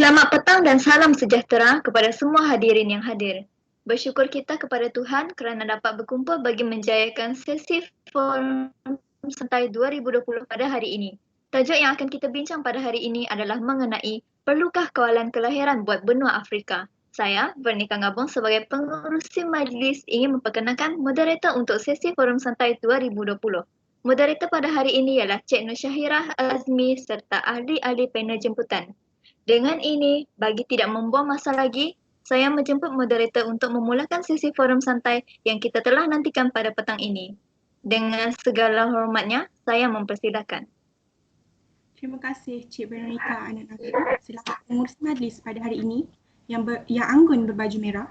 Selamat petang dan salam sejahtera kepada semua hadirin yang hadir. Bersyukur kita kepada Tuhan kerana dapat berkumpul bagi menjayakan sesi Forum Santai 2020 pada hari ini. Tajuk yang akan kita bincang pada hari ini adalah mengenai perlukah kawalan kelahiran buat benua Afrika. Saya, Vernika Ngabong sebagai pengerusi majlis ingin memperkenalkan moderator untuk sesi Forum Santai 2020. Moderator pada hari ini ialah Cik Nur Syahirah Azmi serta ahli-ahli panel jemputan. Dengan ini, bagi tidak membuang masa lagi, saya menjemput moderator untuk memulakan sesi forum santai yang kita telah nantikan pada petang ini. Dengan segala hormatnya, saya mempersilakan. Terima kasih Cik Veronica Anan Afif selaku pengurus majlis pada hari ini yang anggun berbaju merah.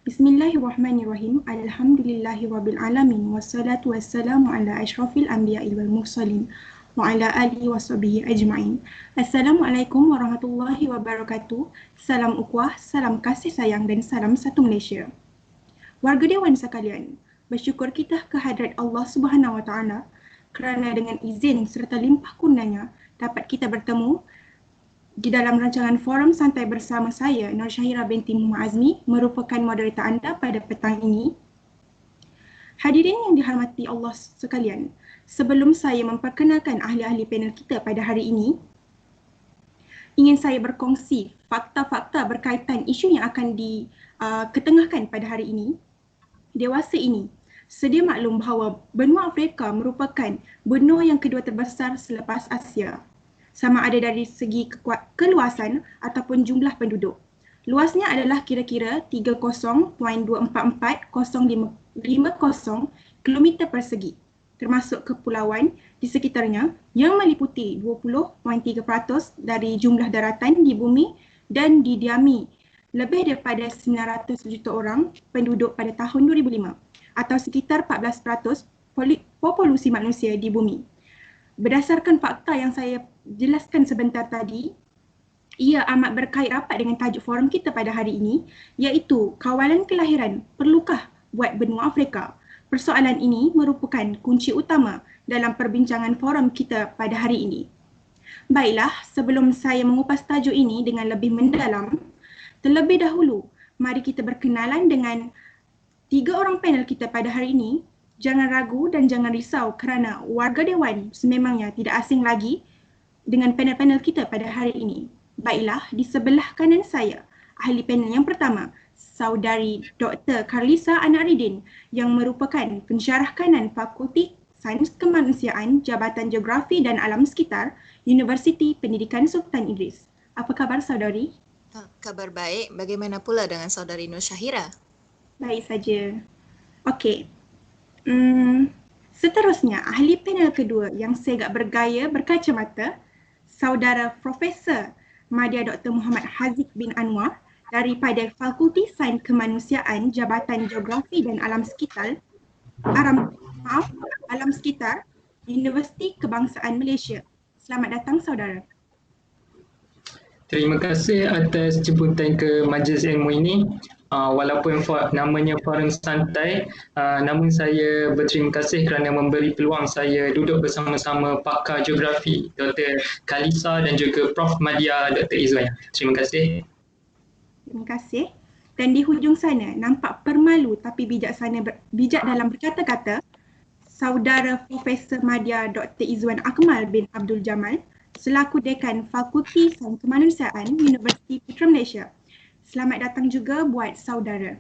Bismillahirrahmanirrahim. Alhamdulillahirrabbilalamin. Wassalatu wassalamu ala ashrafil anbiya'i wal mursalin wa ala alihi washabihi ajma'in. Assalamualaikum warahmatullahi wabarakatuh. Salam ukhuwah, salam kasih sayang dan salam satu Malaysia. Warga Dewan sekalian, bersyukur kita kehadrat Allah Subhanahu Wa Taala kerana dengan izin serta limpah kurnianya dapat kita bertemu di dalam rancangan forum santai bersama saya, Nur Syahirah binti Muhammad Azmi, merupakan moderator anda pada petang ini. Hadirin yang dihormati Allah sekalian, sebelum saya memperkenalkan ahli-ahli panel kita pada hari ini, ingin saya berkongsi fakta-fakta berkaitan isu yang akan diketengahkan pada hari ini. Dewasa ini, sedia maklum bahawa benua Afrika merupakan benua yang kedua terbesar selepas Asia, sama ada dari segi keluasan ataupun jumlah penduduk. Luasnya adalah kira-kira 30.244,050 km persegi, termasuk kepulauan di sekitarnya yang meliputi 20.3% dari jumlah daratan di bumi dan didiami lebih daripada 900 juta orang penduduk pada tahun 2005 atau sekitar 14% populasi manusia di bumi. Berdasarkan fakta yang saya jelaskan sebentar tadi, ia amat berkait rapat dengan tajuk forum kita pada hari ini, iaitu kawalan kelahiran perlukah buat benua Afrika. Persoalan ini merupakan kunci utama dalam perbincangan forum kita pada hari ini. Baiklah, sebelum saya mengupas tajuk ini dengan lebih mendalam, terlebih dahulu mari kita berkenalan dengan 3 orang panel kita pada hari ini. Jangan ragu dan jangan risau kerana warga Dewan sememangnya tidak asing lagi dengan panel-panel kita pada hari ini. Baiklah, di sebelah kanan saya, ahli panel yang pertama, Saudari Dr. Carlisa Anaridin yang merupakan pensyarah kanan Fakulti Sains Kemanusiaan, Jabatan Geografi dan Alam Sekitar, Universiti Pendidikan Sultan Idris. Apa khabar saudari? Kabar baik. Bagaimana pula dengan saudari Nur Syahirah? Baik saja. Okey. Seterusnya, ahli panel kedua yang saya agak bergaya berkacamata, Saudara Profesor Madya Dr. Muhammad Haziq bin Anwar daripada Fakulti Sains Kemanusiaan, Jabatan Geografi dan Alam Sekitar, Alam Sekitar, Universiti Kebangsaan Malaysia. Selamat datang saudara. Terima kasih atas jemputan ke majlis ilmu ini. Walaupun namanya forum santai, namun saya berterima kasih kerana memberi peluang saya duduk bersama-sama pakar geografi Dr. Carlisa dan juga Prof. Madya Dr. Izwan. Terima kasih. Terima kasih. Dan di hujung sana nampak permalu tapi bijak dalam berkata-kata, Saudara Profesor Madya Dr. Izwan Akmal bin Abdul Jamal selaku Dekan Fakulti Sains Kemanusiaan Universiti Putra Malaysia. Selamat datang juga buat saudara.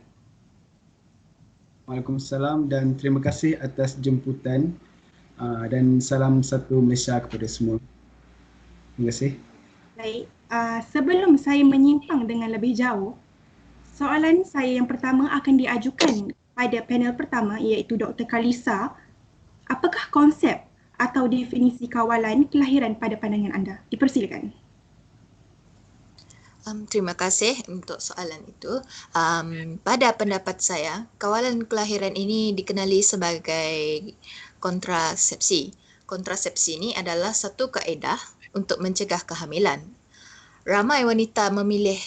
Waalaikumsalam dan terima kasih atas jemputan dan salam satu Malaysia kepada semua. Terima kasih. Baik, sebelum saya menyimpang dengan lebih jauh, soalan saya yang pertama akan diajukan pada panel pertama iaitu Dr. Carlisa. Apakah konsep atau definisi kawalan kelahiran pada pandangan anda? Dipersilakan. Terima kasih untuk soalan itu. Pada pendapat saya, kawalan kelahiran ini dikenali sebagai kontrasepsi. Kontrasepsi ini adalah satu kaedah untuk mencegah kehamilan. Ramai wanita memilih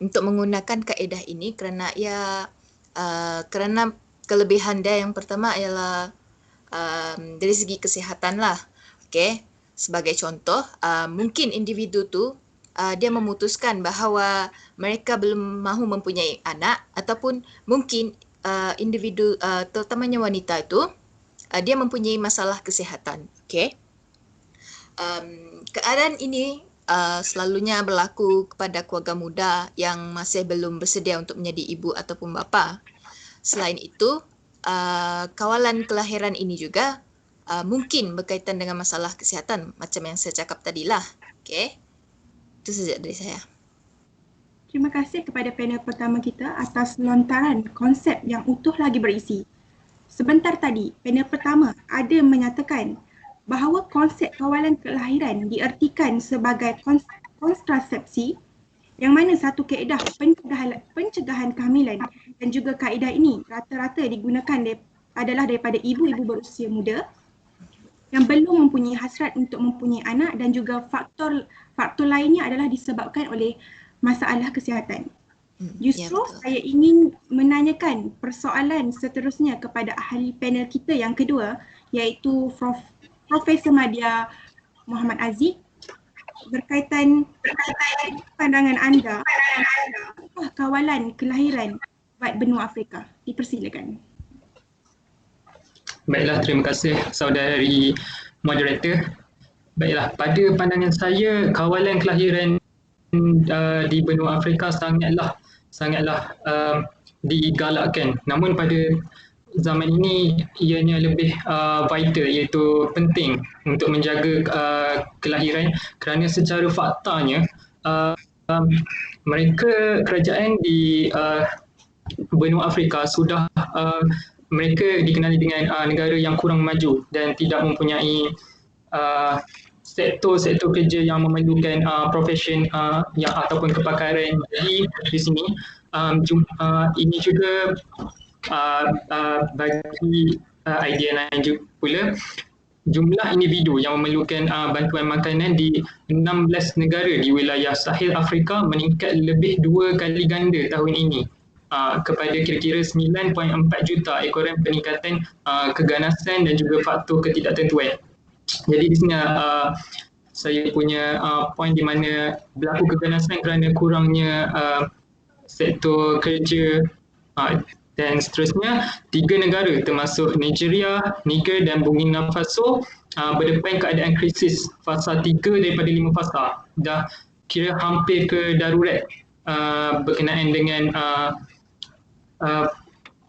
untuk menggunakan kaedah ini kerana kerana kelebihan dia yang pertama ialah dari segi kesihatan lah. Okay. Sebagai contoh, mungkin individu tu dia memutuskan bahawa mereka belum mahu mempunyai anak, ataupun mungkin individu terutamanya wanita itu dia mempunyai masalah kesihatan. Okey. Keadaan ini selalunya berlaku kepada keluarga muda yang masih belum bersedia untuk menjadi ibu ataupun bapa. Selain itu, kawalan kelahiran ini juga mungkin berkaitan dengan masalah kesihatan macam yang saya cakap tadilah. Okey. Itu saja dari saya. Terima kasih kepada panel pertama kita atas lontaran konsep yang utuh lagi berisi. Sebentar tadi, panel pertama ada menyatakan bahawa konsep kawalan kelahiran diertikan sebagai kontrasepsi yang mana satu kaedah pencegahan kehamilan dan juga kaedah ini rata-rata digunakan adalah daripada ibu-ibu berusia muda yang belum mempunyai hasrat untuk mempunyai anak, dan juga faktor lainnya adalah disebabkan oleh masalah kesihatan. Justru saya ingin menanyakan persoalan seterusnya kepada ahli panel kita yang kedua, iaitu Profesor Madya Muhammad Aziz, berkaitan pandangan anda apakah kawalan kelahiran buat benua Afrika. Dipersilakan. Baiklah, terima kasih saudari moderator. Baiklah, pada pandangan saya kawalan kelahiran di benua Afrika sangatlah digalakkan. Namun pada zaman ini ianya lebih vital, iaitu penting untuk menjaga kelahiran, kerana secara faktanya kerajaan di benua Afrika sudah mereka dikenali dengan negara yang kurang maju dan tidak mempunyai sektor kerja yang memerlukan profesion yang ataupun kepakaran. Jadi di sini ini juga bagi idea lain juga pula, jumlah individu yang memerlukan bantuan makanan di 16 negara di wilayah Sahel Afrika meningkat lebih 2 kali ganda tahun ini, kepada kira-kira 9.4 juta ekoran peningkatan keganasan dan juga faktor ketidaktentuan. Jadi di sini saya punya poin di mana berlaku keganasan kerana kurangnya sektor kerja dan seterusnya. 3 negara termasuk Nigeria, Niger dan Burkina Faso berdepan keadaan krisis fasa 3 daripada 5 fasa. Dah kira hampir ke darurat berkenaan dengan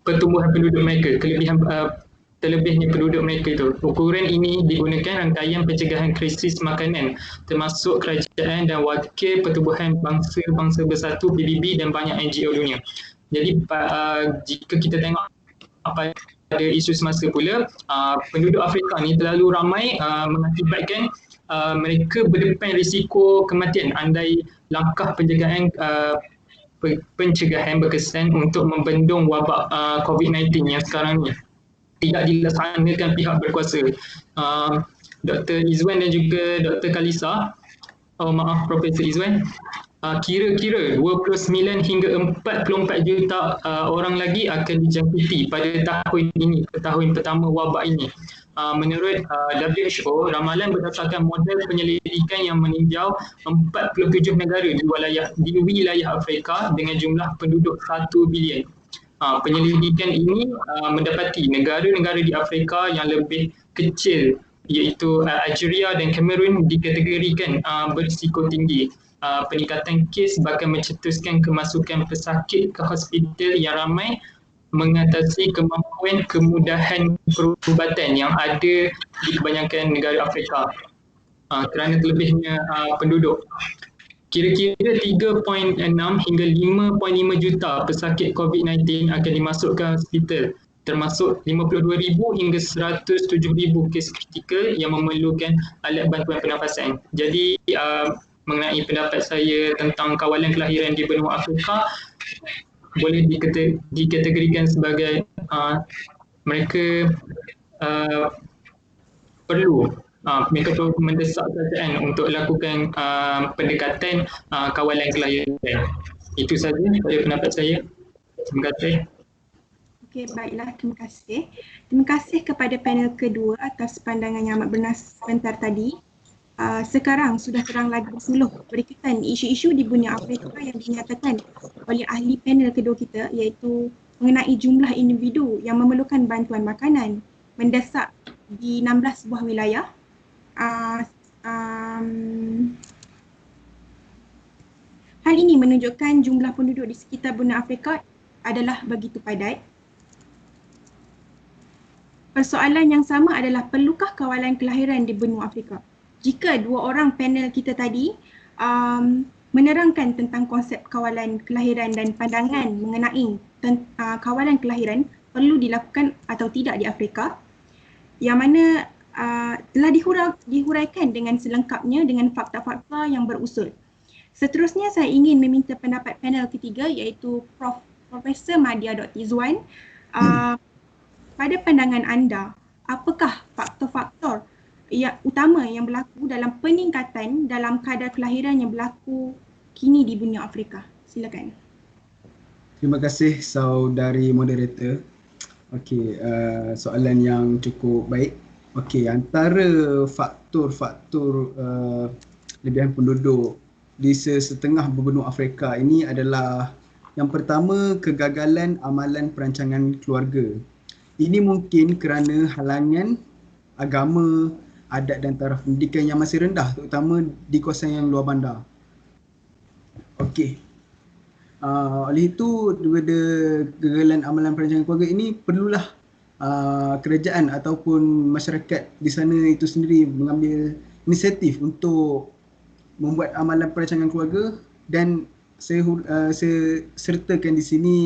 pertumbuhan penduduk mereka, terlebihnya penduduk mereka itu. Ukuran ini digunakan rangkaian pencegahan krisis makanan termasuk kerajaan dan wakil pertubuhan bangsa-bangsa bersatu PBB dan banyak NGO dunia. Jadi jika kita tengok pada isu semasa pula, penduduk Afrika ni terlalu ramai mengakibatkan mereka berdepan risiko kematian andai langkah pencegahan berkesan untuk membendung wabak COVID-19 yang sekarang ni tidak dilaksanakan pihak berkuasa. Dr. Izwan dan juga Dr. Kalisa, Profesor Izwan, kira-kira 29 hingga 44 juta orang lagi akan dijangkiti pada tahun ini, tahun pertama wabak ini. Menurut WHO, ramalan berdasarkan model penyelidikan yang meninjau 47 negara di wilayah Afrika dengan jumlah penduduk 1 bilion. Penyelidikan ini mendapati negara-negara di Afrika yang lebih kecil, iaitu Algeria dan Cameroon, dikategorikan berisiko tinggi. Peningkatan kes bahkan mencetuskan kemasukan pesakit ke hospital yang ramai, mengatasi kemampuan kemudahan perubatan yang ada di kebanyakan negara Afrika kerana terlebihnya penduduk. Kira-kira 3.6 hingga 5.5 juta pesakit COVID-19 akan dimasukkan hospital, termasuk 52,000 hingga 107,000 kes kritikal yang memerlukan alat bantuan pernafasan. Jadi mengenai pendapat saya tentang kawalan kelahiran di benua Afrika, boleh dikategorikan sebagai mereka perlu mendesak kerajaan untuk lakukan pendekatan kawalan kelahiran. Itu saja pada pendapat saya. Terima kasih. Okey, baiklah, terima kasih. Terima kasih kepada panel kedua atas pandangan yang amat bernas sebentar tadi. sekarang sudah terang lagi bersuluh berkaitan isu-isu di benua Afrika yang dinyatakan oleh ahli panel kedua kita, iaitu mengenai jumlah individu yang memerlukan bantuan makanan mendesak di 16 buah wilayah. Hal ini menunjukkan jumlah penduduk di sekitar benua Afrika adalah begitu padat. Persoalan yang sama adalah perlukah kawalan kelahiran di benua Afrika? Jika dua orang panel kita tadi menerangkan tentang konsep kawalan kelahiran dan pandangan mengenai kawalan kelahiran perlu dilakukan atau tidak di Afrika, yang mana telah dihuraikan dengan selengkapnya dengan fakta-fakta yang berusul. Seterusnya saya ingin meminta pendapat panel ketiga, iaitu Profesor Madya Dr. Izwan. Pada pandangan anda, apakah faktor-faktor utama yang berlaku dalam peningkatan dalam kadar kelahiran yang berlaku kini di benua Afrika? Silakan. Terima kasih saudari moderator. Okey, soalan yang cukup baik. Okey, antara faktor-faktor lebihan penduduk di setengah benua Afrika ini adalah yang pertama, kegagalan amalan perancangan keluarga. Ini mungkin kerana halangan agama, adat dan taraf pendidikan yang masih rendah, terutama di kawasan yang luar bandar. Okey. Oleh itu, daripada kegagalan amalan perancangan keluarga ini perlulah kerajaan ataupun masyarakat di sana itu sendiri mengambil inisiatif untuk membuat amalan perancangan keluarga, dan saya sertakan di sini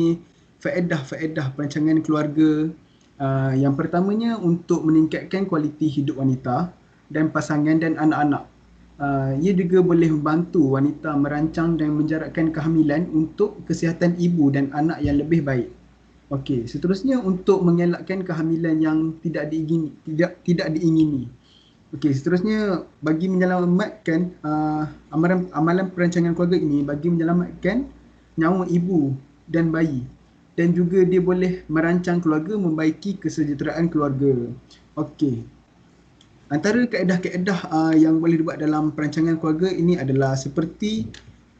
faedah-faedah perancangan keluarga. Yang pertamanya, untuk meningkatkan kualiti hidup wanita dan pasangan dan anak-anak. Ia juga boleh membantu wanita merancang dan menjarakkan kehamilan untuk kesihatan ibu dan anak yang lebih baik. Okey, seterusnya untuk mengelakkan kehamilan yang tidak diingini. Okey, seterusnya bagi menyelamatkan amalan perancangan keluarga ini bagi menyelamatkan nyawa ibu dan bayi, dan juga dia boleh merancang keluarga, membaiki kesejahteraan keluarga. Okey. Antara kaedah-kaedah yang boleh dibuat dalam perancangan keluarga ini adalah seperti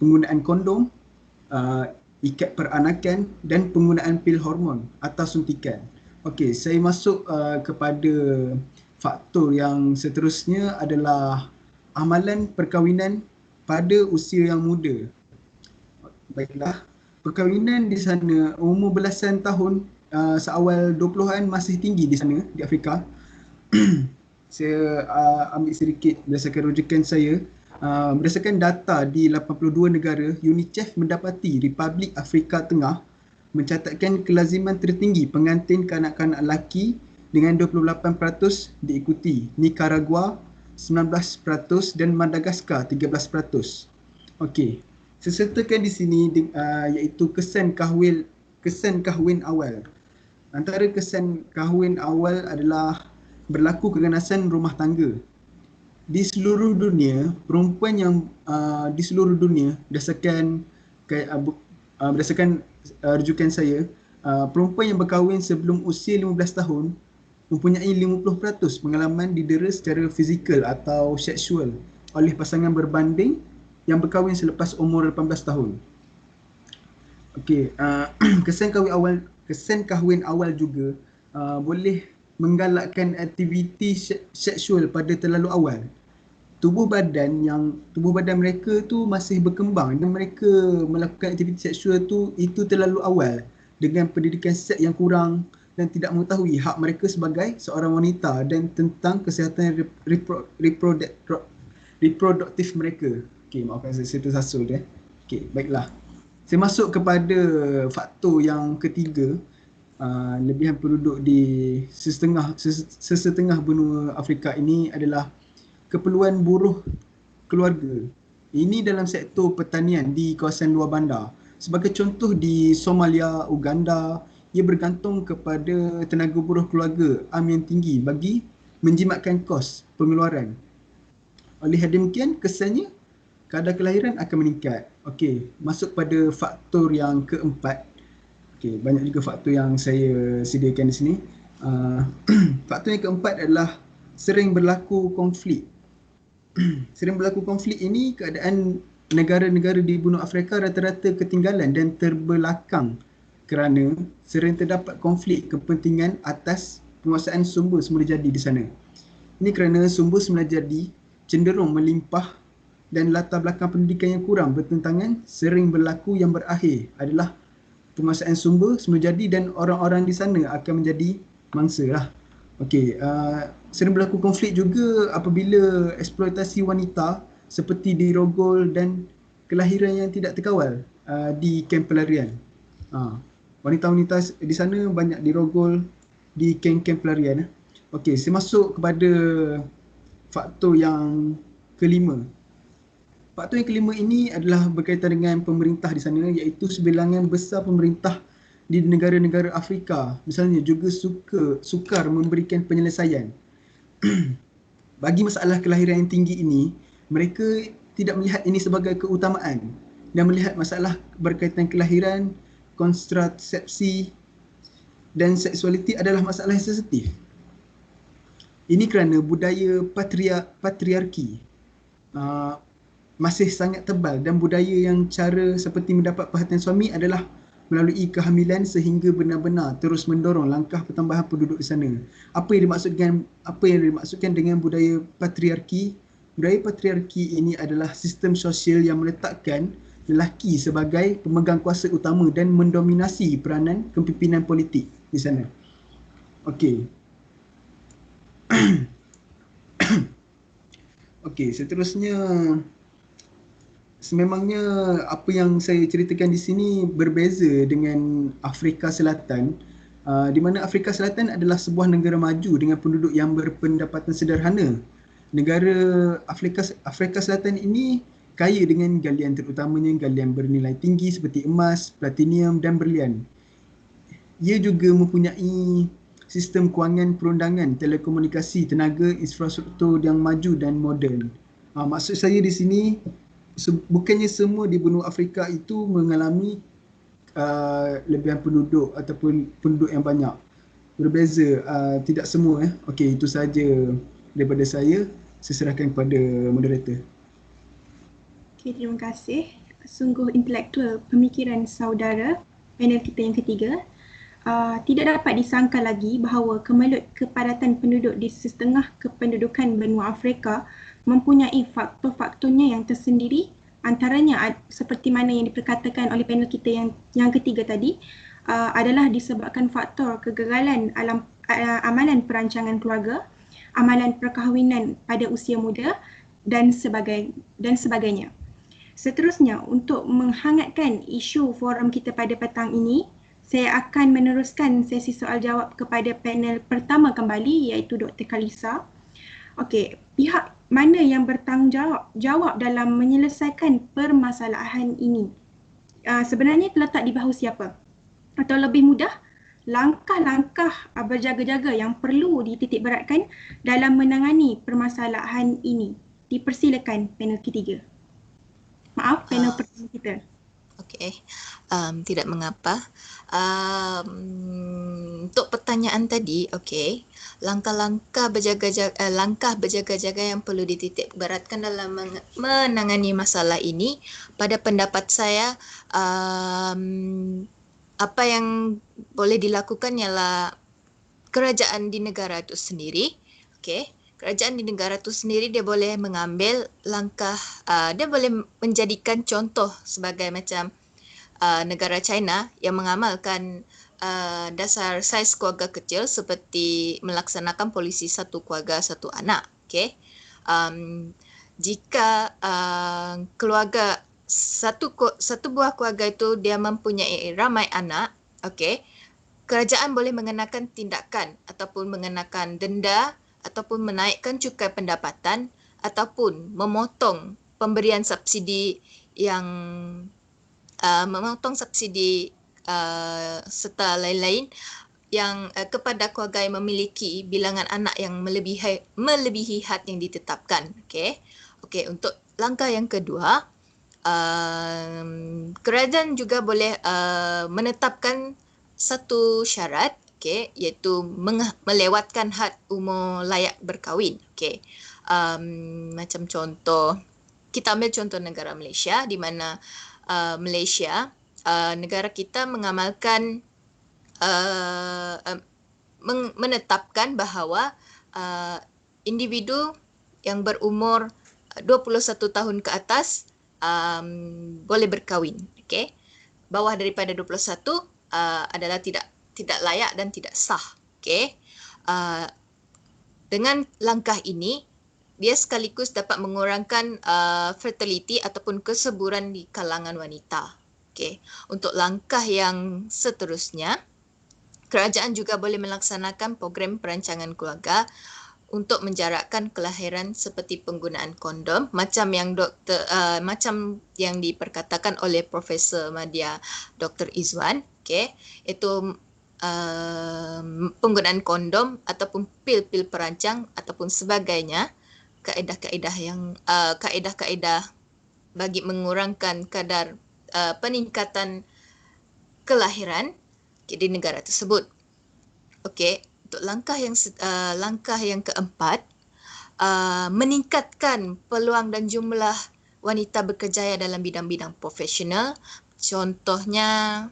penggunaan kondom, ikat peranakan dan penggunaan pil hormon atau suntikan. Okey, saya masuk kepada faktor yang seterusnya adalah amalan perkahwinan pada usia yang muda. Baiklah, perkahwinan di sana umur belasan tahun, seawal 20-an masih tinggi di sana, di Afrika. Saya ambil sedikit berdasarkan rujukan saya. Berdasarkan data di 82 negara, UNICEF mendapati Republik Afrika Tengah mencatatkan kelaziman tertinggi pengantin kanak-kanak lelaki dengan 28%, diikuti Nicaragua 19% dan Madagaskar 13%. Okey, saya sertakan di sini iaitu kesan kahwin awal. Antara kesan kahwin awal adalah berlaku keganasan rumah tangga. Di seluruh dunia, perempuan yang di seluruh dunia berdasarkan rujukan saya, perempuan yang berkahwin sebelum usia 15 tahun mempunyai 50% pengalaman didera secara fizikal atau seksual oleh pasangan berbanding yang berkahwin selepas umur 18 tahun. Okey, kesan kahwin awal juga boleh menggalakkan aktiviti seksual pada terlalu awal. Tubuh badan mereka tu masih berkembang dan mereka melakukan aktiviti seksual itu terlalu awal dengan pendidikan seks yang kurang dan tidak mengetahui hak mereka sebagai seorang wanita dan tentang kesihatan reproduktif mereka. Okey, maafkan saya tersasul dia. Okey, baiklah. Saya masuk kepada faktor yang ketiga, lebihan penduduk di sesetengah benua Afrika ini adalah keperluan buruh keluarga. Ini dalam sektor pertanian di kawasan luar bandar. Sebagai contoh, di Somalia, Uganda, ia bergantung kepada tenaga buruh keluarga yang tinggi bagi menjimatkan kos pengeluaran. Oleh demikian, kesannya kadar kelahiran akan meningkat. Okey, masuk pada faktor yang keempat. Okey, banyak juga faktor yang saya sediakan di sini. Faktor yang keempat adalah sering berlaku konflik. sering berlaku konflik ini, keadaan negara-negara di benua Afrika rata-rata ketinggalan dan terbelakang kerana sering terdapat konflik kepentingan atas penguasaan sumber semula jadi di sana. Ini kerana sumber semula jadi cenderung melimpah dan latar belakang pendidikan yang kurang bertentangan, sering berlaku yang berakhir adalah penguasaan sumber semula jadi dan orang-orang di sana akan menjadi mangsa lah. Okey, sering berlaku konflik juga apabila eksploitasi wanita seperti dirogol dan kelahiran yang tidak terkawal di kamp pelarian. Wanita-wanita di sana banyak dirogol di kamp-kamp pelarian. Okey, saya masuk kepada faktor yang kelima. Faktor yang kelima ini adalah berkaitan dengan pemerintah di sana, iaitu sebilangan besar pemerintah di negara-negara Afrika misalnya juga sukar memberikan penyelesaian. Bagi masalah kelahiran yang tinggi ini, mereka tidak melihat ini sebagai keutamaan dan melihat masalah berkaitan kelahiran, kontrasepsi dan seksualiti adalah masalah yang sensitif. Ini kerana budaya patriarki masih sangat tebal dan budaya yang cara seperti mendapat perhatian suami adalah melalui kehamilan sehingga benar-benar terus mendorong langkah pertambahan penduduk di sana. Apa yang dimaksudkan dengan budaya patriarki? Budaya patriarki ini adalah sistem sosial yang meletakkan lelaki sebagai pemegang kuasa utama dan mendominasi peranan kepimpinan politik di sana. Okey. Okey, seterusnya sememangnya apa yang saya ceritakan di sini berbeza dengan Afrika Selatan, di mana Afrika Selatan adalah sebuah negara maju dengan penduduk yang berpendapatan sederhana. Negara Afrika Selatan ini kaya dengan galian, terutamanya galian bernilai tinggi seperti emas, platinum dan berlian. Ia juga mempunyai sistem kewangan perundangan, telekomunikasi, tenaga, infrastruktur yang maju dan moden. Maksud saya di sini, bukannya semua di benua Afrika itu mengalami lebihan penduduk ataupun penduduk yang banyak. Berbeza, tidak semua. Okey, itu saja daripada saya. Saya serahkan kepada moderator. Okey, terima kasih. Sungguh intelektual pemikiran saudara panel kita yang ketiga. Tidak dapat disangka lagi bahawa kemelut kepadatan penduduk di setengah kependudukan benua Afrika mempunyai faktor-faktornya yang tersendiri, antaranya seperti mana yang diperkatakan oleh panel kita yang ketiga tadi, adalah disebabkan faktor kegagalan amalan perancangan keluarga, amalan perkahwinan pada usia muda dan sebagainya. Seterusnya, untuk menghangatkan isu forum kita pada petang ini, saya akan meneruskan sesi soal jawab kepada panel pertama kembali, iaitu Dr. Kalisa. Okey, pihak mana yang bertanggungjawab dalam menyelesaikan permasalahan ini? Sebenarnya terletak di bahu siapa? Atau lebih mudah, langkah-langkah berjaga-jaga yang perlu dititikberatkan dalam menangani permasalahan ini. Dipersilakan panel ketiga. Maaf, panel pertama kita. Okey, tidak mengapa. Untuk pertanyaan tadi, okey, langkah berjaga-jaga yang perlu dititik beratkan dalam menangani masalah ini, pada pendapat saya, apa yang boleh dilakukan ialah kerajaan di negara itu sendiri, okey. Kerajaan di negara itu sendiri dia boleh mengambil langkah, dia boleh menjadikan contoh sebagai macam negara China yang mengamalkan dasar saiz keluarga kecil seperti melaksanakan polisi satu keluarga satu anak. Okay. Jika keluarga satu buah keluarga itu dia mempunyai ramai anak, okay, kerajaan boleh mengenakan tindakan ataupun mengenakan denda ataupun menaikkan cukai pendapatan ataupun memotong pemberian subsidi yang memotong subsidi serta lain-lain yang kepada keluarga yang memiliki bilangan anak yang melebihi had yang ditetapkan. Okey, untuk langkah yang kedua, kerajaan juga boleh menetapkan satu syarat, iaitu melewatkan had umur layak berkahwin. Macam contoh, kita ambil contoh negara Malaysia, di mana Malaysia, negara kita mengamalkan menetapkan bahawa individu yang berumur 21 tahun ke atas boleh berkahwin. Okay? Bawah daripada 21 adalah tidak layak dan tidak sah. Okay? Dengan langkah ini, dia sekaligus dapat mengurangkan fertility ataupun kesuburan di kalangan wanita. Okay. Untuk langkah yang seterusnya, kerajaan juga boleh melaksanakan program perancangan keluarga untuk menjarakkan kelahiran seperti penggunaan kondom, macam yang diperkatakan oleh Profesor Madya Dr. Izwan. Okay. Itu penggunaan kondom ataupun pil-pil perancang ataupun sebagainya, kaedah-kaedah bagi mengurangkan kadar peningkatan kelahiran di negara tersebut. Okey, untuk langkah yang keempat, meningkatkan peluang dan jumlah wanita berkerjaya dalam bidang-bidang profesional. Contohnya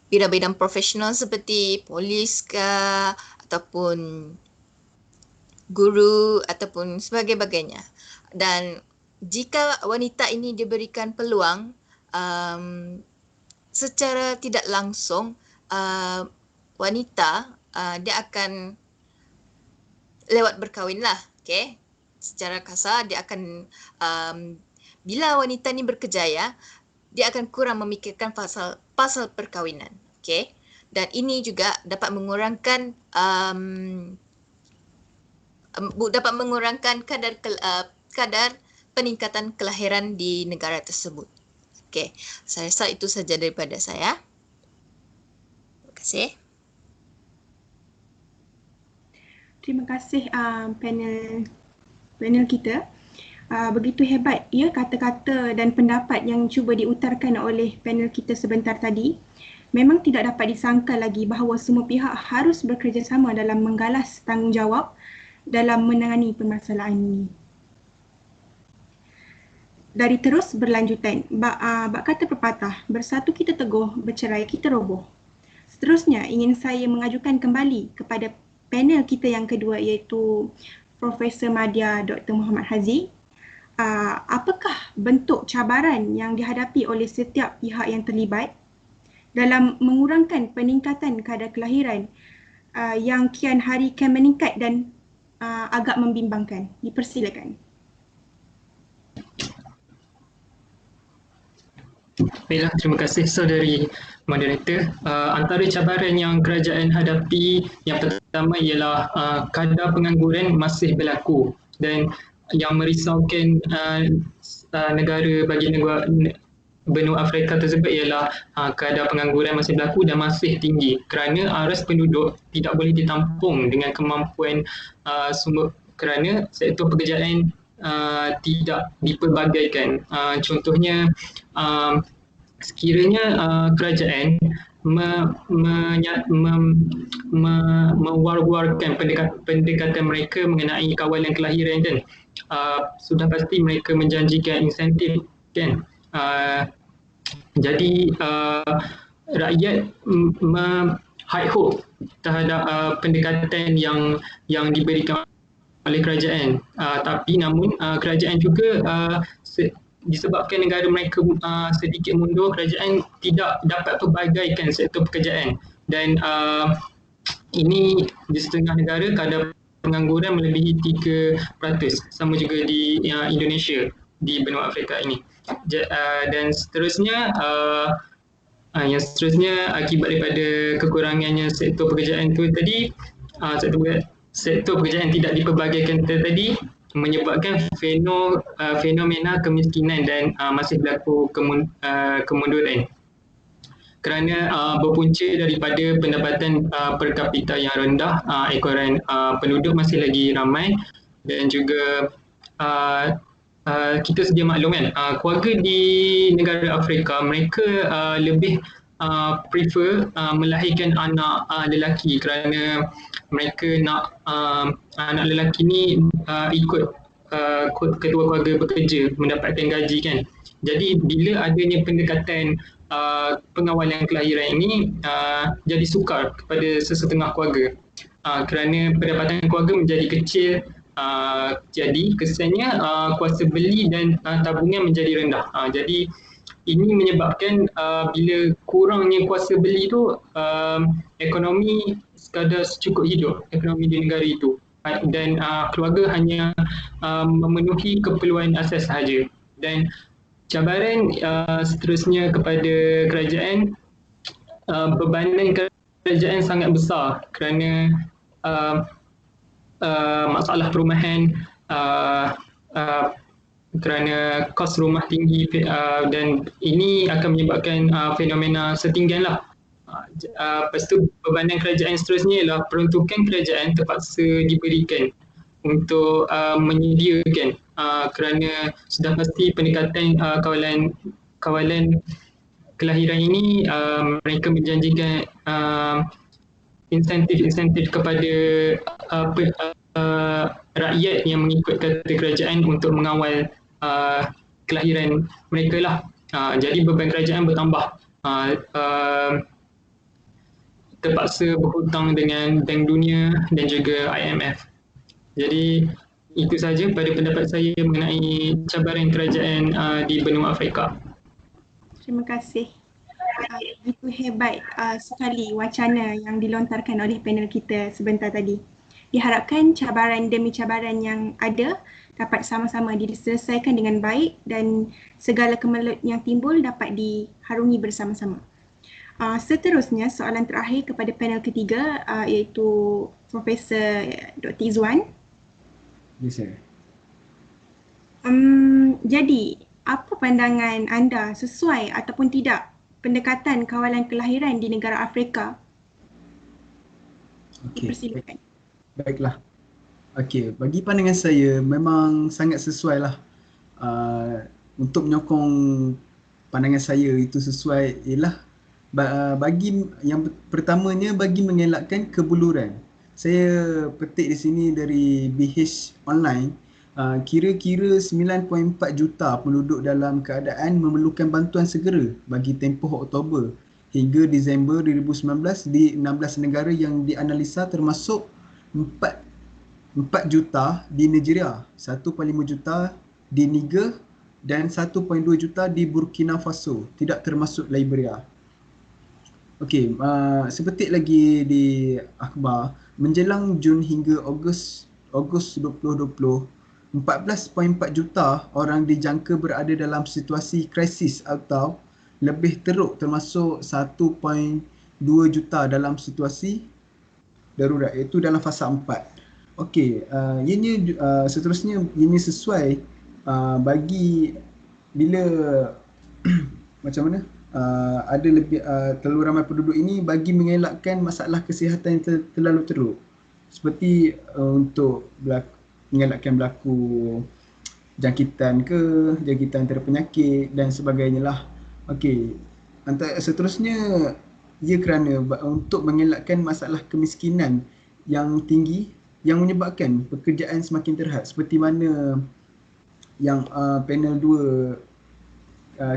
bidang-bidang profesional seperti polis ataupun guru ataupun sebagainya. Dan jika wanita ini diberikan peluang, secara tidak langsung wanita dia akan lewat berkahwin lah. Okay? Secara kasar dia akan bila wanita ini berkejaya, dia akan kurang memikirkan pasal perkahwinan. Okay? Dan ini juga dapat mengurangkan kadar peningkatan kelahiran di negara tersebut. Okey, saya rasa itu saja daripada saya. Terima kasih. Terima kasih panel kita. Begitu hebat ya kata-kata dan pendapat yang cuba diutarakan oleh panel kita sebentar tadi. Memang tidak dapat disangka lagi bahawa semua pihak harus bekerjasama dalam menggalas tanggungjawab dalam menangani permasalahan ini. Dari terus berlanjutan, bak kata pepatah, bersatu kita teguh, bercerai kita roboh. Seterusnya, ingin saya mengajukan kembali kepada panel kita yang kedua, iaitu Profesor Madya Dr. Muhammad Hazi. Apakah bentuk cabaran yang dihadapi oleh setiap pihak yang terlibat dalam mengurangkan peningkatan kadar kelahiran yang kian hari kian meningkat dan agak membimbangkan? Dipersilakan. Baiklah, terima kasih saudari moderator. Antara cabaran yang kerajaan hadapi, yang pertama ialah kadar pengangguran masih berlaku, dan yang merisaukan negara benua Afrika tersebut ialah kadar pengangguran masih berlaku dan masih tinggi kerana aras penduduk tidak boleh ditampung dengan kemampuan sumber, kerana sektor pekerjaan tidak dipelbagaikan. Contohnya, sekiranya kerajaan mewar-warkan pendekatan mereka mengenai kawalan kelahiran kan, sudah pasti mereka menjanjikan insentif kan. Jadi rakyat high hope terhadap pendekatan yang diberikan oleh kerajaan, tapi namun kerajaan juga disebabkan negara mereka sedikit mundur, kerajaan tidak dapat pelbagaikan sektor pekerjaan, dan ini di setengah negara kadar pengangguran melebihi 3%, sama juga di Indonesia, di benua Afrika ini. Dan seterusnya, yang seterusnya akibat daripada kekurangannya sektor pekerjaan itu tadi, sektor pekerjaan tidak dipelbagaikan tadi menyebabkan fenomena kemiskinan dan masih berlaku kemunduran, kerana berpunca daripada pendapatan per kapita yang rendah, ekoran penduduk masih lagi ramai, dan juga kita sedia maklum kan, keluarga di negara Afrika mereka lebih prefer melahirkan anak lelaki kerana mereka nak anak lelaki ni ikut ketua keluarga bekerja, mendapatkan gaji kan. Jadi bila adanya pendekatan pengawalan kelahiran ini jadi sukar kepada sesetengah keluarga kerana pendapatan keluarga menjadi kecil. Jadi kesannya kuasa beli dan tabungan menjadi rendah. Jadi ini menyebabkan bila kurangnya kuasa beli tu ekonomi sekadar secukup hidup, ekonomi di negara itu, dan keluarga hanya memenuhi keperluan asas sahaja. Dan cabaran seterusnya kepada kerajaan, bebanan kerajaan sangat besar kerana masalah perumahan, kerana kos rumah tinggi dan ini akan menyebabkan fenomena setinggan lah. Lepas tu bebanan kerajaan seterusnya ialah peruntukan kerajaan terpaksa diberikan untuk menyediakan kerana sudah pasti pendekatan kawalan kelahiran ini mereka menjanjikan insentif-insentif kepada rakyat yang mengikut kata kerajaan untuk mengawal kelahiran mereka lah. Jadi beban kerajaan bertambah. Terpaksa berhutang dengan Bank Dunia dan juga IMF. Jadi itu sahaja pada pendapat saya mengenai cabaran kerajaan di benua Afrika. Terima kasih. Begitu hebat sekali wacana yang dilontarkan oleh panel kita sebentar tadi. Diharapkan cabaran demi cabaran yang ada dapat sama-sama diselesaikan dengan baik dan segala kemelut yang timbul dapat diharungi bersama-sama. Seterusnya soalan terakhir kepada panel ketiga iaitu Profesor Dr. Izwan. Yes, sir. Jadi, apa pandangan anda sesuai ataupun tidak pendekatan kawalan kelahiran di negara Afrika? Dipersilakan. Baiklah. Okey, bagi pandangan saya memang sangat sesuai lah. Untuk menyokong pandangan saya itu sesuai ialah bagi yang pertamanya bagi mengelakkan kebuluran. Saya petik di sini dari BH Online, kira-kira 9.4 juta penduduk dalam keadaan memerlukan bantuan segera bagi tempoh Oktober hingga Disember 2019 di 16 negara yang dianalisa, termasuk 4 juta di Nigeria, 1.5 juta di Niger dan 1.2 juta di Burkina Faso, tidak termasuk Liberia. Okey, seperti lagi di akhbar, menjelang Jun hingga Ogos 2020, 14.4 juta orang dijangka berada dalam situasi krisis atau lebih teruk, termasuk 1.2 juta dalam situasi darurat, iaitu dalam fasa 4. Okey, ianya seterusnya ini sesuai bagi bila macam mana ada lebih terlalu ramai penduduk ini bagi mengelakkan masalah kesihatan yang terlalu teruk, seperti untuk mengelakkan berlaku jangkitan antara penyakit dan sebagainya lah. Okey, seterusnya ia kerana untuk mengelakkan masalah kemiskinan yang tinggi yang menyebabkan pekerjaan semakin terhad, seperti mana yang panel 2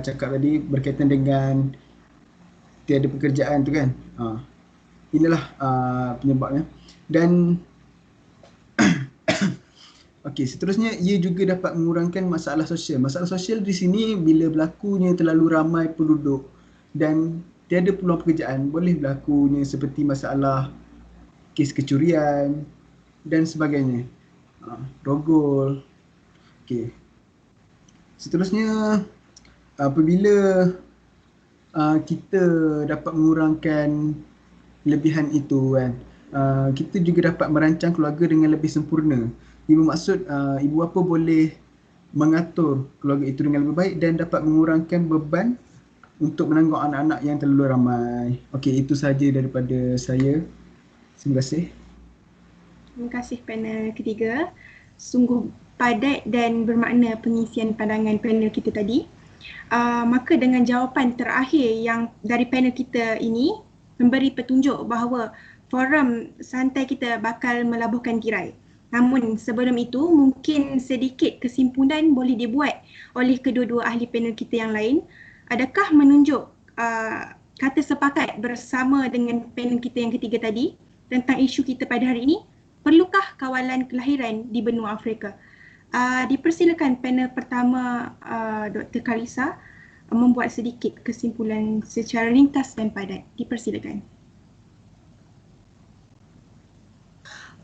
cakap tadi berkaitan dengan tiada pekerjaan tu kan. Inilah penyebabnya. Dan okey, seterusnya ia juga dapat mengurangkan masalah sosial. Masalah sosial di sini bila berlakunya terlalu ramai penduduk dan tiada peluang pekerjaan, boleh berlakunya seperti masalah kes kecurian dan sebagainya. Rogol. Okey. Seterusnya apabila kita dapat mengurangkan kelebihan itu kan, kita juga dapat merancang keluarga dengan lebih sempurna. Ia bermaksud ibu bapa boleh mengatur keluarga itu dengan lebih baik dan dapat mengurangkan beban untuk menanggung anak-anak yang terlalu ramai. Okey, itu sahaja daripada saya. Terima kasih. Terima kasih panel ketiga. Sungguh padat dan bermakna pengisian pandangan panel kita tadi. Maka dengan jawapan terakhir yang dari panel kita ini memberi petunjuk bahawa forum santai kita bakal melabuhkan tirai. Namun sebelum itu mungkin sedikit kesimpulan boleh dibuat oleh kedua-dua ahli panel kita yang lain. Adakah menunjuk kata sepakat bersama dengan panel kita yang ketiga tadi tentang isu kita pada hari ini? Perlukah kawalan kelahiran di benua Afrika? Dipersilakan panel pertama Dr. Kalisa membuat sedikit kesimpulan secara ringkas dan padat. Dipersilakan.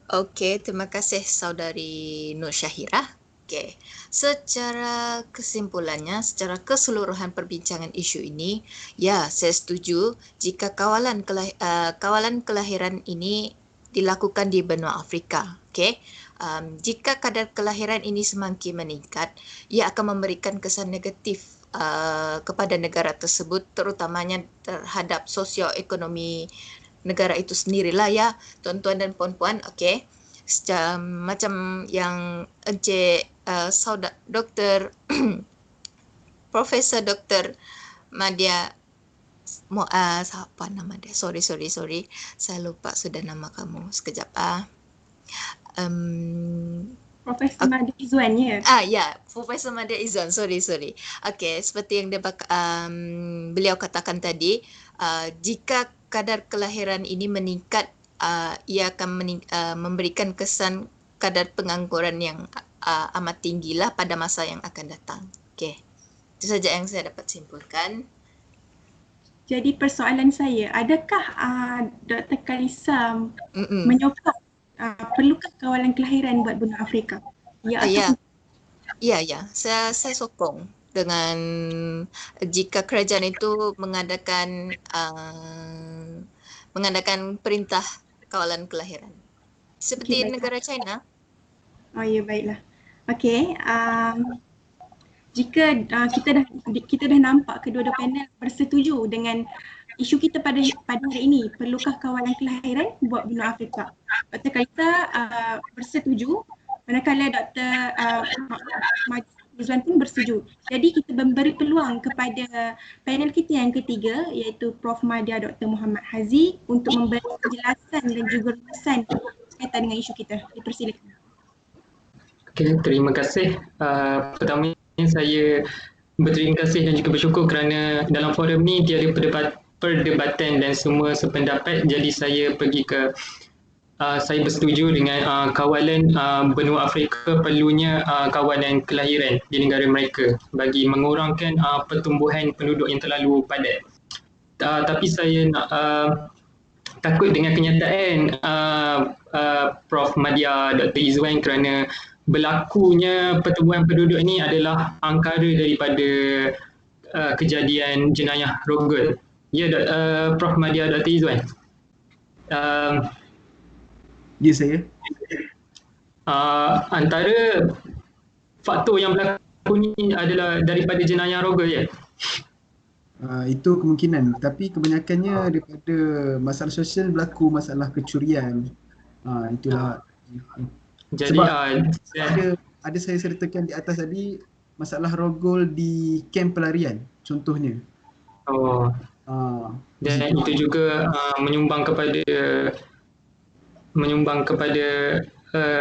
Okey, terima kasih saudari Nur Syahirah. Okey, secara kesimpulannya, secara keseluruhan perbincangan isu ini, ya saya setuju jika kawalan kelahiran ini dilakukan di benua Afrika. Okey, jika kadar kelahiran ini semakin meningkat, ia akan memberikan kesan negatif kepada negara tersebut, terutamanya terhadap sosioekonomi negara itu sendirilah ya, tuan-tuan dan puan-puan. Okey, macam yang Encik Dr. Profesor Dr. Madya apa nama dia? Sorry. Saya lupa sudah nama kamu. Sekejap. Profesor Madya Izwan ya? Ya, Profesor Madya Izwan. Sorry. Okey, seperti yang beliau katakan tadi, jika kadar kelahiran ini meningkat, ia akan memberikan kesan kadar pengangguran yang amat tinggilah pada masa yang akan datang. Okey, itu saja yang saya dapat simpulkan. Jadi persoalan saya, adakah Dr. Kalisa menyokong perlukah kawalan kelahiran buat benua Afrika? Ya. Saya sokong dengan jika kerajaan itu mengadakan perintah kawalan kelahiran seperti negara China. Oh ya, baiklah. Okey, jika kita dah nampak kedua-dua panel bersetuju dengan isu kita pada hari ini, perlukah kawalan kelahiran buat benua Afrika? Dr. Kalisa bersetuju, manakala Dr. Izwan pun bersetuju. Jadi kita memberi peluang kepada panel kita yang ketiga, iaitu Prof. Madya Dr. Muhammad Hazi, untuk memberi penjelasan dan juga rumusan berkaitan dengan isu kita. Dipersilakan. Okay, terima kasih. Pertamanya saya berterima kasih dan juga bersyukur kerana dalam forum ni tiada perdebatan dan semua sependapat. Jadi saya bersetuju dengan kawalan benua Afrika perlunya kawalan kelahiran di negara mereka bagi mengurangkan pertumbuhan penduduk yang terlalu padat. Tapi saya takut dengan kenyataan Prof. Madya Dr. Izwan kerana berlakunya pertumbuhan penduduk ini adalah angkara daripada kejadian jenayah rogol. Ya, Prof. Madya Dr. Izwan. Ya, saya. Antara faktor yang berlaku ni adalah daripada jenayah rogol ya? Itu kemungkinan, tapi kebanyakannya daripada masalah sosial berlaku masalah kecurian. Itulah. Jadi sebab ada saya sertakan di atas tadi masalah rogol di kamp pelarian contohnya. Dan itu juga menyumbang kepada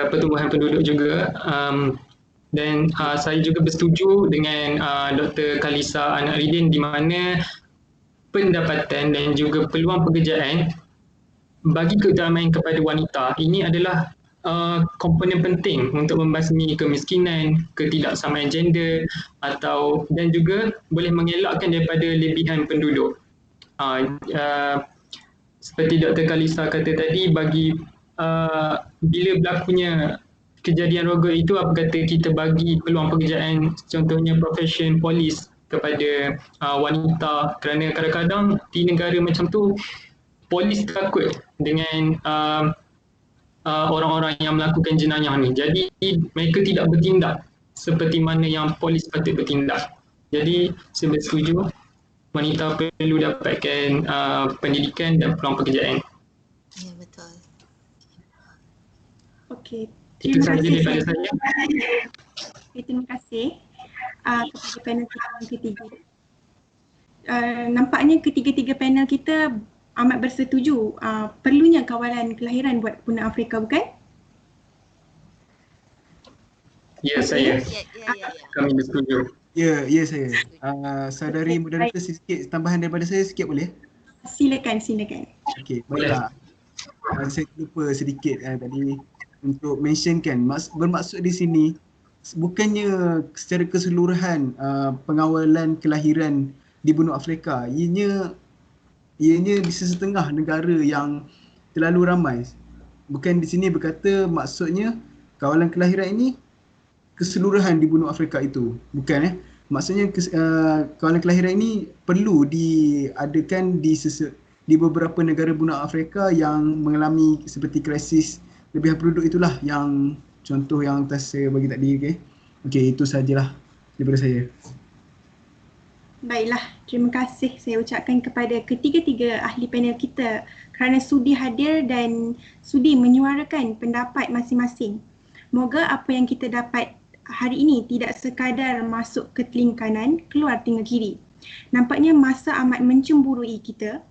pertumbuhan penduduk juga. Dan saya juga bersetuju dengan Dr. Kalisa Anaridin di mana pendapatan dan juga peluang pekerjaan bagi keutamaan kepada wanita ini adalah komponen penting untuk membasmi kemiskinan, ketidaksamaan gender dan juga boleh mengelakkan daripada lebihan penduduk. Seperti Dr. Kalisa kata tadi, bila berlakunya kejadian rogol itu, apa kata kita bagi peluang pekerjaan, contohnya profession polis kepada wanita, kerana kadang-kadang di negara macam tu polis takut dengan orang-orang yang melakukan jenayah ni. Jadi mereka tidak bertindak seperti mana yang polis patut bertindak. Jadi saya bersetuju wanita perlu dapatkan pendidikan dan peluang pekerjaan. Ya, betul. Okey. Itu sahaja daripada saya. Terima kasih. kepada panel kita yang ketiga. Nampaknya ketiga-tiga panel kita amat bersetuju perlunya kawalan kelahiran buat pengguna Afrika, bukan? Ya, saya. Ya. Kami bersetuju. Ya, saya. Saudari moderator sikit tambahan daripada saya sikit boleh? Silakan. Okey, baiklah. Saya lupa sedikit tadi untuk mentionkan bermaksud di sini bukannya secara keseluruhan pengawalan kelahiran di benua Afrika. Ianya di sesetengah negara yang terlalu ramai. Bukan di sini berkata maksudnya kawalan kelahiran ini keseluruhan di benua Afrika itu. Bukan maksudnya kawalan kelahiran ini perlu diadakan di beberapa negara benua Afrika yang mengalami seperti krisis lebihan penduduk. Itulah yang contoh yang atas saya bagi tadi. Okey, itu sajalah daripada saya. Baiklah, terima kasih saya ucapkan kepada ketiga-tiga ahli panel kita kerana sudi hadir dan sudi menyuarakan pendapat masing-masing. Moga apa yang kita dapat hari ini tidak sekadar masuk ke telinga kanan, keluar telinga kiri. Nampaknya masa amat mencemburui kita.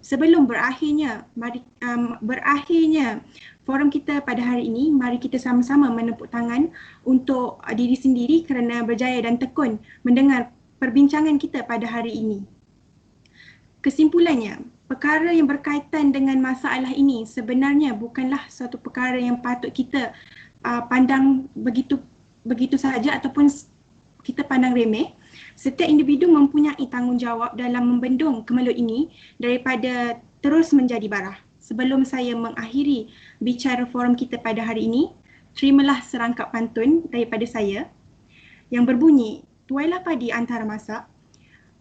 Sebelum berakhirnya forum kita pada hari ini, mari kita sama-sama menepuk tangan untuk diri sendiri kerana berjaya dan tekun mendengar perbincangan kita pada hari ini. Kesimpulannya, perkara yang berkaitan dengan masalah ini sebenarnya bukanlah suatu perkara yang patut kita pandang begitu sahaja ataupun kita pandang remeh. Setiap individu mempunyai tanggungjawab dalam membendung kemelut ini daripada terus menjadi barah. Sebelum saya mengakhiri bicara forum kita pada hari ini, terimalah serangkap pantun daripada saya yang berbunyi, tuailah padi antara masak,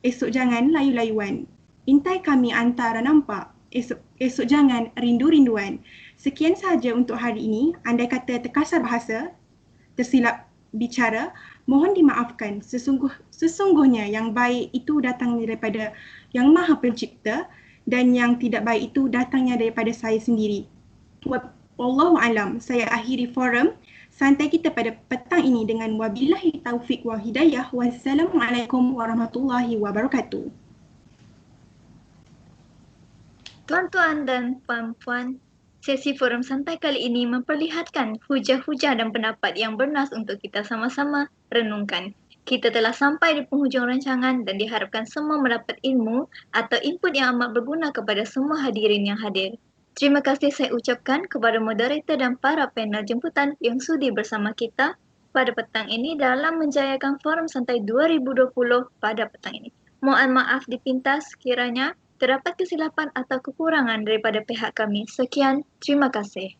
esok jangan layu-layuan. Intai kami antara nampak, esok jangan rindu-rinduan. Sekian sahaja untuk hari ini. Andai kata terkasar bahasa, tersilap bicara, mohon dimaafkan. Sesungguhnya yang baik itu datangnya daripada Yang Maha Pencipta dan yang tidak baik itu datangnya daripada saya sendiri. Wallahu alam. Saya akhiri forum santai kita pada petang ini dengan wabillahi taufik wa hidayah. Wassalamualaikum warahmatullahi wabarakatuh. Tuan-tuan dan puan-puan, sesi forum santai kali ini memperlihatkan hujah-hujah dan pendapat yang bernas untuk kita sama-sama renungkan. Kita telah sampai di penghujung rancangan dan diharapkan semua mendapat ilmu atau input yang amat berguna kepada semua hadirin yang hadir. Terima kasih saya ucapkan kepada moderator dan para panel jemputan yang sudi bersama kita pada petang ini dalam menjayakan forum santai 2020 pada petang ini. Mohon maaf dipintas kiranya terdapat kesilapan atau kekurangan daripada pihak kami. Sekian, terima kasih.